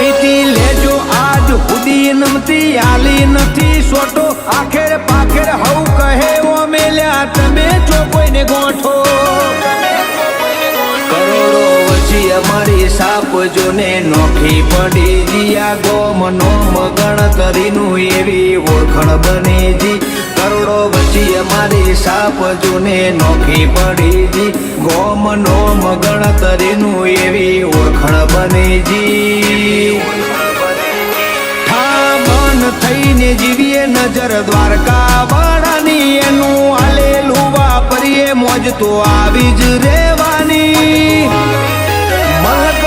માહિતી લેજો આજ સુધી નમતી આલી નથી સોટો આખેર પાખેર હવ કહે ઓ મેલ્યા તમે જો કોઈને ગોઠો કરોડો વચ્ચે અમારી સાપ જોને નોખી પડી જીયા ગોમ નોમ ગણતરીનું એવી ઓળખણ બની જી કરોડો વચ્ચે અમારી સાપ જોને નોખી પડી જી ગોમ નોમ ગણતરીનું એવી ઓળખણ બની જી ઠામન થઈને જીવીએ નજર દ્વારકા વાળાની એનું હાલેલું વાપરીએ મોજ તો આવી જ રેવાની મલક